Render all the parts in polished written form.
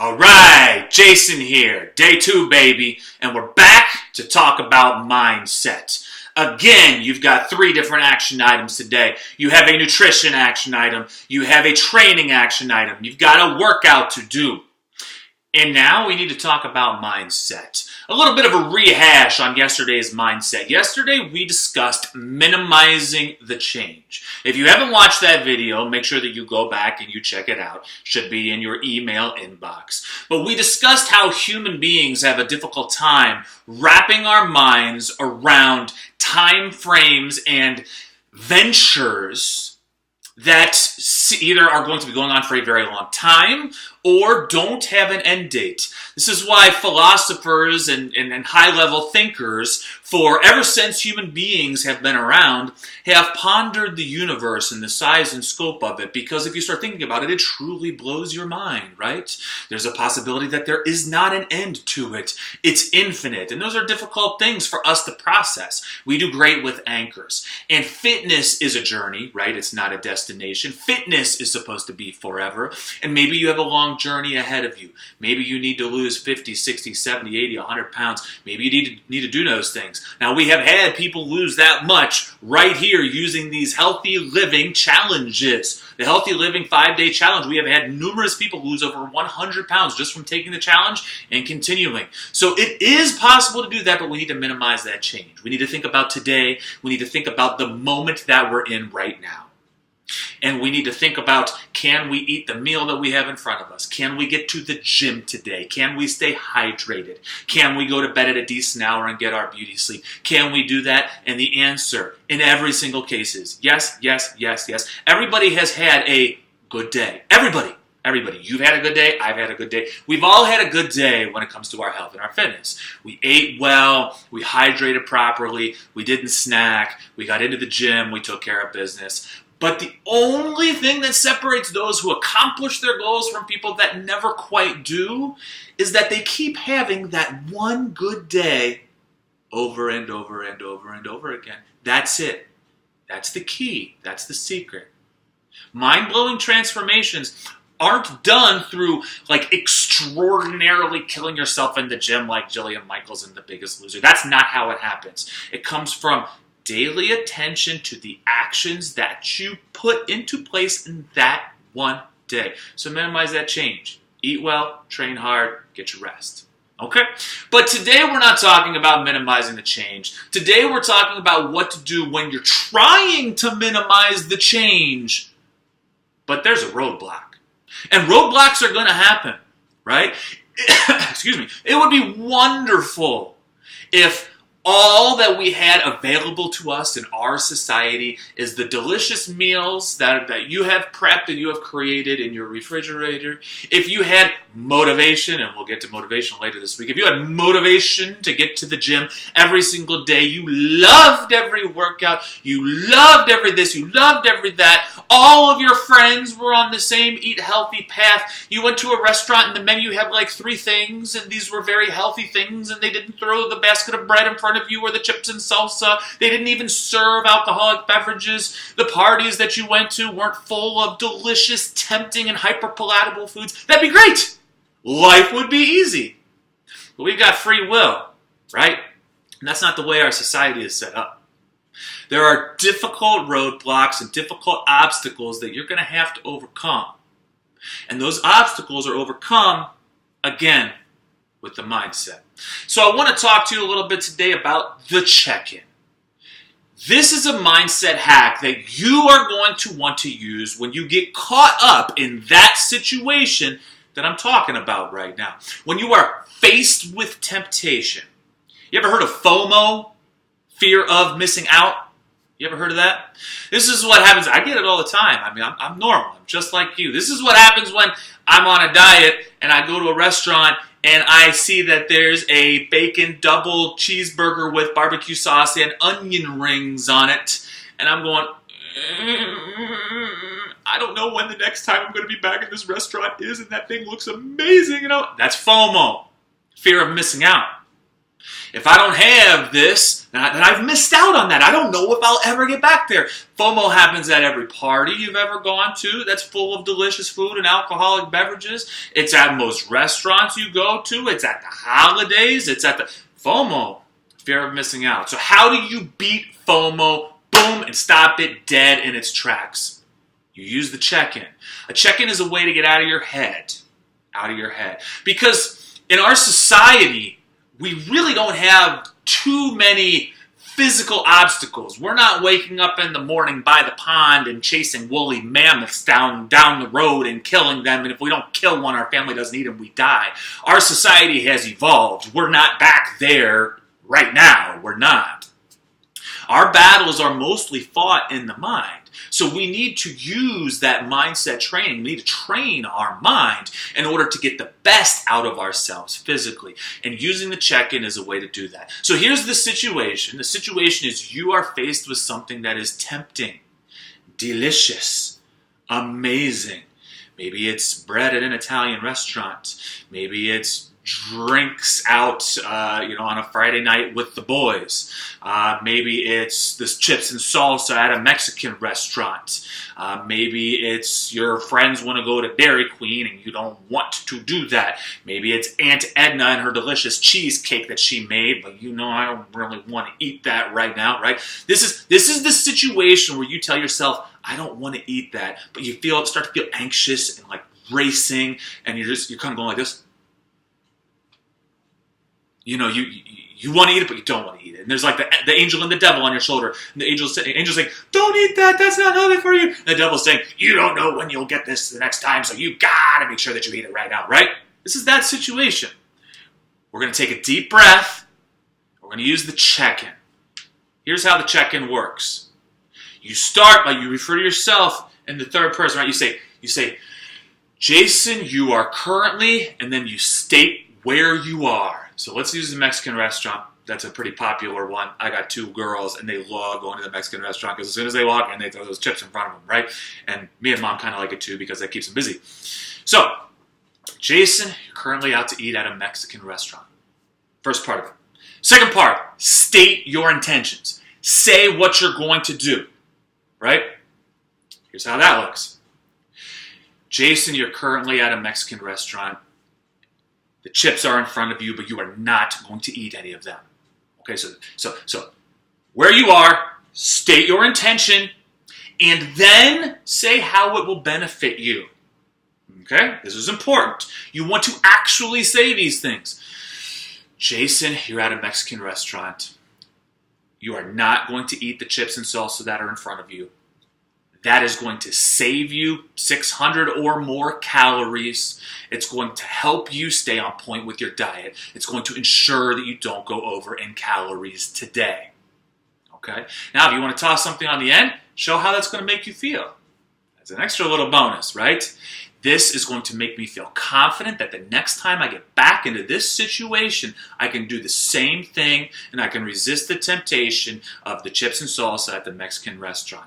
All right, Jason here, day 2, baby, and we're back to talk about mindset. Again, you've got 3 different action items today. You have a nutrition action item, you have a training action item, you've got a workout to do. And now we need to talk about mindset. A little bit of a rehash on yesterday's mindset. Yesterday we discussed minimizing the change. If you haven't watched that video, make sure that you go back and you check it out. Should be in your email inbox. But we discussed how human beings have a difficult time wrapping our minds around time frames and ventures that either are going to be going on for a very long time or don't have an end date. This is why philosophers and high-level thinkers, for ever since human beings have been around, have pondered the universe and the size and scope of it. Because if you start thinking about it, it truly blows your mind, right? There's a possibility that there is not an end to it. It's infinite. And those are difficult things for us to process. We do great with anchors. And fitness is a journey, right? It's not a destination. Fitness is supposed to be forever. And maybe you have a long journey ahead of you. Maybe you need to lose 50, 60, 70, 80, 100 pounds. Maybe you need to do those things. Now, we have had people lose that much right here using these healthy living challenges. The Healthy Living 5-Day Challenge, we have had numerous people lose over 100 pounds just from taking the challenge and continuing. So it is possible to do that, but we need to minimize that change. We need to think about today. We need to think about the moment that we're in right now. And we need to think about, can we eat the meal that we have in front of us? Can we get to the gym today? Can we stay hydrated? Can we go to bed at a decent hour and get our beauty sleep? Can we do that? And the answer in every single case is yes, yes, yes, yes. Everybody has had a good day. Everybody. You've had a good day. I've had a good day. We've all had a good day when it comes to our health and our fitness. We ate well. We hydrated properly. We didn't snack. We got into the gym. We took care of business. But the only thing that separates those who accomplish their goals from people that never quite do is that they keep having that one good day over and over and over and over again. That's it. That's the key. That's the secret. Mind-blowing transformations aren't done through like extraordinarily killing yourself in the gym like Jillian Michaels in The Biggest Loser. That's not how it happens. It comes from daily attention to the actions that you put into place in that one day. So minimize that change. Eat well, train hard, get your rest. Okay? But today we're not talking about minimizing the change. Today we're talking about what to do when you're trying to minimize the change, but there's a roadblock. And roadblocks are going to happen, right? Excuse me. It would be wonderful if all that we had available to us in our society is the delicious meals that you have prepped and you have created in your refrigerator. If you had motivation, and we'll get to motivation later this week, if you had motivation to get to the gym every single day, you loved every workout, you loved every this, you loved every that, all of your friends were on the same eat healthy path, you went to a restaurant and the menu had like 3 things, and these were very healthy things, and they didn't throw the basket of bread in front of you or the chips and salsa. They didn't even serve alcoholic beverages. The parties that you went to weren't full of delicious, tempting, and hyper-palatable foods. That'd be great. Life would be easy. But we've got free will, right? And that's not the way our society is set up. There are difficult roadblocks and difficult obstacles that you're going to have to overcome. And those obstacles are overcome, again, with the mindset. So I want to talk to you a little bit today about the check-in. This is a mindset hack that you are going to want to use when you get caught up in that situation that I'm talking about right now. When you are faced with temptation. You ever heard of FOMO? Fear of missing out? You ever heard of that? This is what happens. I get it all the time. I mean, I'm normal. I'm just like you. This is what happens when I'm on a diet and I go to a restaurant and I see that there's a bacon double cheeseburger with barbecue sauce and onion rings on it. And I'm going, I don't know when the next time I'm going to be back in this restaurant is, and that thing looks amazing. You know, that's FOMO, fear of missing out. If I don't have this, that I've missed out on that. I don't know if I'll ever get back there. FOMO happens at every party you've ever gone to that's full of delicious food and alcoholic beverages. It's at most restaurants you go to. It's at the holidays. It's at the FOMO, fear of missing out. So how do you beat FOMO? Boom, and stop it dead in its tracks. You use the check-in. A check-in is a way to get out of your head. Out of your head. Because in our society, we really don't have too many physical obstacles. We're not waking up in the morning by the pond and chasing woolly mammoths down the road and killing them. And if we don't kill one, our family doesn't eat them, we die. Our society has evolved. We're not back there right now. We're not. Our battles are mostly fought in the mind. So we need to use that mindset training. We need to train our mind in order to get the best out of ourselves physically. And using the check-in is a way to do that. So here's the situation. The situation is you are faced with something that is tempting, delicious, amazing. Maybe it's bread at an Italian restaurant. Maybe it's drinks out, on a Friday night with the boys. Maybe it's this chips and salsa at a Mexican restaurant. Maybe it's your friends want to go to Dairy Queen and you don't want to do that. Maybe it's Aunt Edna and her delicious cheesecake that she made, but I don't really want to eat that right now, right? This is the situation where you tell yourself, I don't want to eat that, but you start to feel anxious and like racing, and you're kind of going like this. You want to eat it, but you don't want to eat it. And there's like the angel and the devil on your shoulder. And the angel's saying, don't eat that, that's not healthy for you. And the devil's saying, you don't know when you'll get this the next time, so you got to make sure that you eat it right now, right? This is that situation. We're going to take a deep breath. We're going to use the check-in. Here's how the check-in works. You start by, you refer to yourself in the third person, right? You say, Jason, you are currently, and then you state where you are. So let's use the Mexican restaurant. That's a pretty popular one. I got two girls, and they love going to the Mexican restaurant because as soon as they walk in, they throw those chips in front of them, right? And me and Mom kind of like it too because that keeps them busy. So, Jason, you're currently out to eat at a Mexican restaurant. First part of it. Second part, state your intentions. Say what you're going to do, right? Here's how that looks. Jason, you're currently at a Mexican restaurant. The chips are in front of you, but you are not going to eat any of them. Okay, so where you are, state your intention, and then say how it will benefit you. Okay, this is important. You want to actually say these things. Jason, you're at a Mexican restaurant. You are not going to eat the chips and salsa that are in front of you. That is going to save you 600 or more calories. It's going to help you stay on point with your diet. It's going to ensure that you don't go over in calories today. Okay? Now, if you want to toss something on the end, show how that's going to make you feel. That's an extra little bonus, right? This is going to make me feel confident that the next time I get back into this situation, I can do the same thing and I can resist the temptation of the chips and salsa at the Mexican restaurant.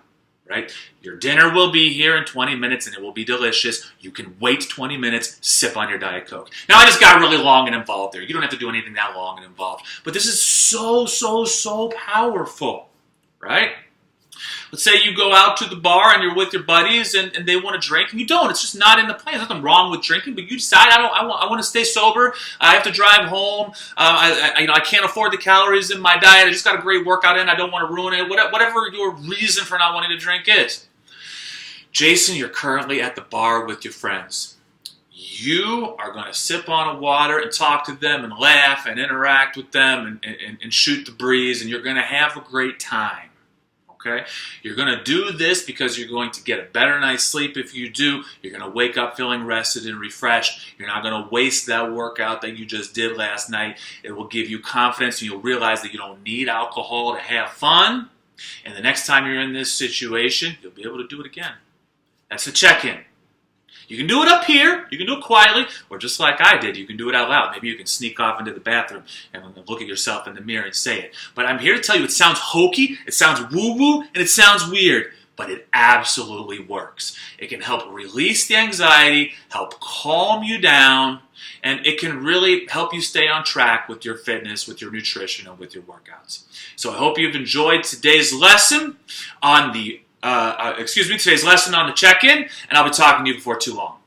Right? Your dinner will be here in 20 minutes and it will be delicious. You can wait 20 minutes, sip on your Diet Coke. Now, I just got really long and involved there. You don't have to do anything that long and involved. But this is so powerful, right? Let's say you go out to the bar and you're with your buddies and they want to drink and you don't. It's just not in the plan. There's nothing wrong with drinking, but you decide I want to stay sober. I have to drive home. I can't afford the calories in my diet. I just got a great workout in. I don't want to ruin it. Whatever your reason for not wanting to drink is. Jason, you're currently at the bar with your friends. You are going to sip on a water and talk to them and laugh and interact with them and shoot the breeze, and you're going to have a great time. Okay? You're going to do this because you're going to get a better night's sleep if you do. You're going to wake up feeling rested and refreshed. You're not going to waste that workout that you just did last night. It will give you confidence and you'll realize that you don't need alcohol to have fun. And the next time you're in this situation, you'll be able to do it again. That's the check-in. You can do it up here, you can do it quietly, or just like I did, you can do it out loud. Maybe you can sneak off into the bathroom and look at yourself in the mirror and say it. But I'm here to tell you it sounds hokey, it sounds woo-woo, and it sounds weird. but it absolutely works. It can help release the anxiety, help calm you down, and it can really help you stay on track with your fitness, with your nutrition, and with your workouts. So I hope you've enjoyed today's lesson on the today's lesson on the check-in, and I'll be talking to you before too long.